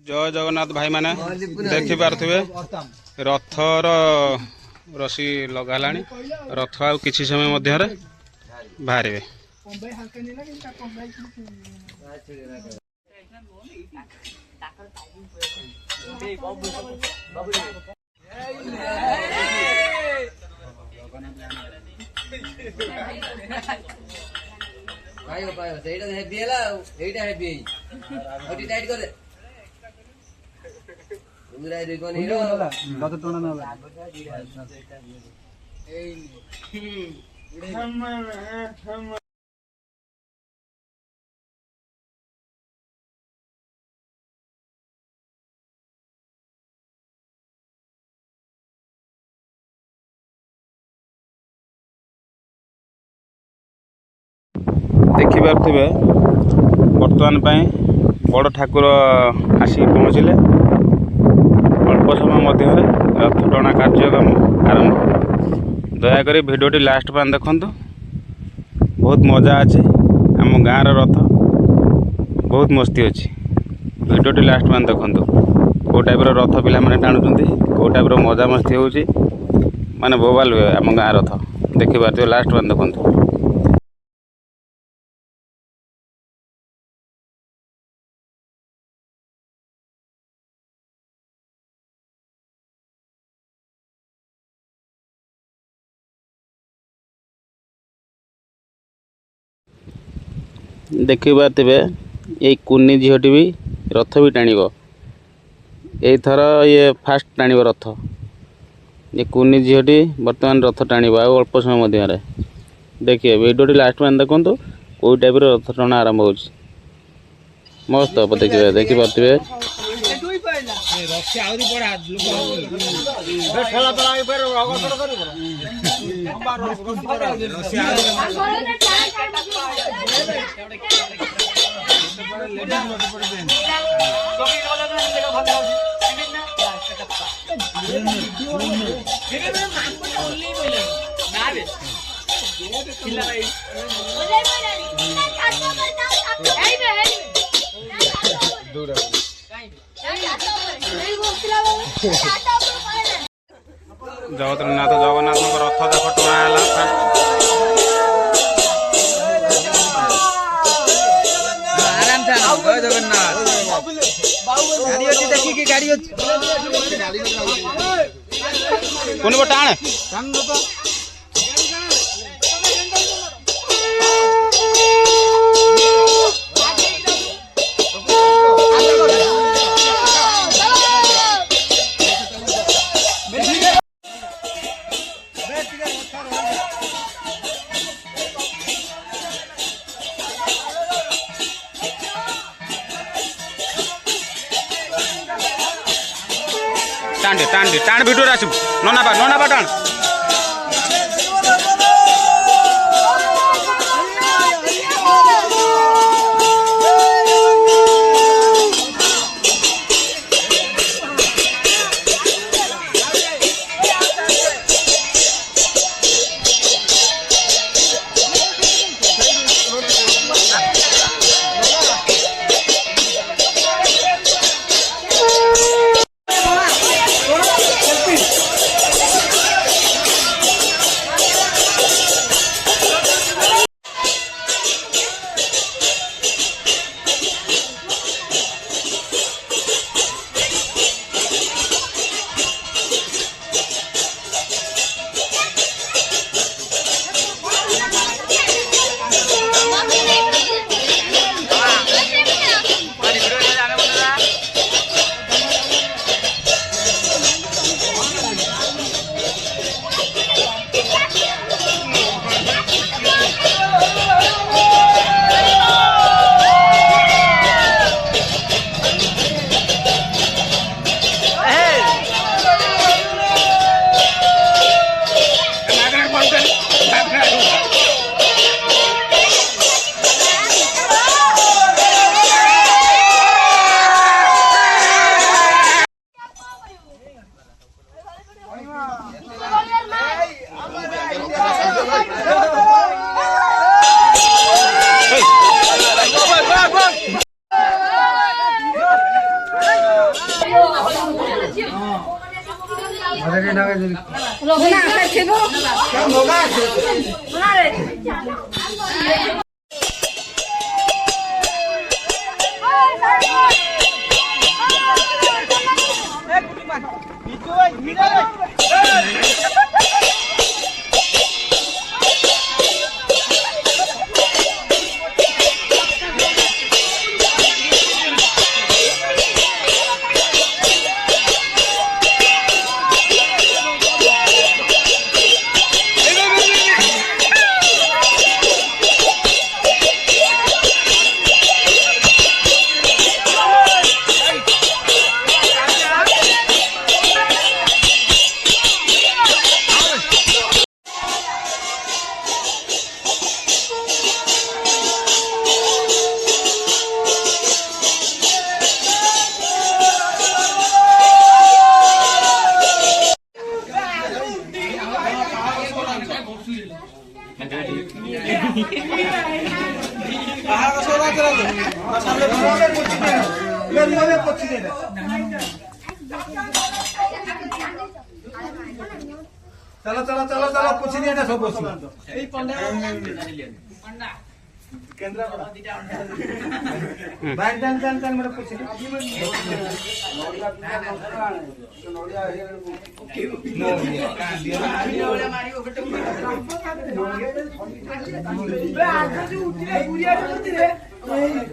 जय जगन्नाथ भाई माने देखि पारथिबे रथर रसी लगालानी रथ आ किछि समय मध्य रे बाहरबे। पायो पायो सेटा हेवी हला एटा हेवी ओटी टाइट कर दे पूरा रिबन हिरो कत टोना न देखि पारथिबे वर्तमान बड़ ठाकुर आसी पहुँचले अल्प समय मध्य रथ टणा कार्यक्रम आरंभ। दयाकोरी भिडियोटी लास्ट पान देखंतु बहुत मजा अच्छे आम गाँव रथ बहुत मस्ती अच्छी भिडियोटी लास्ट पान देखंतु कौ टाइप रथ पिला माने टाणुचंती कौ टाइप मजा मस्ती होउची माने बोबाल हुए आम गाँव रथ देखि पारथिबे लास्ट पान देखंतु। देखि पारथिबे ये कुनी झीटी भी रथ भी टाणिबो एथर ये फास्ट टाणिबो रथ ये कुनी झीटी वर्तमान रथ टाणिबो आ अल्प समय मध्य रे देखिए वीडियोटी लास्ट में देखंतु कोई टाइप रथ टणा आरंभ होउची मस्त अब देखिए देखि पारथिबे जगन्नाथ रथ देख टणा जय जगन्नाथ गाड़ी अछि देखि की गाड़ी अछि कोनी बटाण टाण तो टाण भिडियो आसू नना बा टाण चलो चलो चलो चलो पूछ दिया ना सब बस केंद्रापड़ा बैठ जान जान जान मेरे पूछ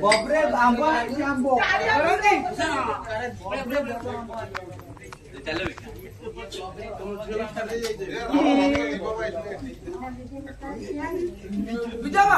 बापरे आंबा आंबो चलो विजय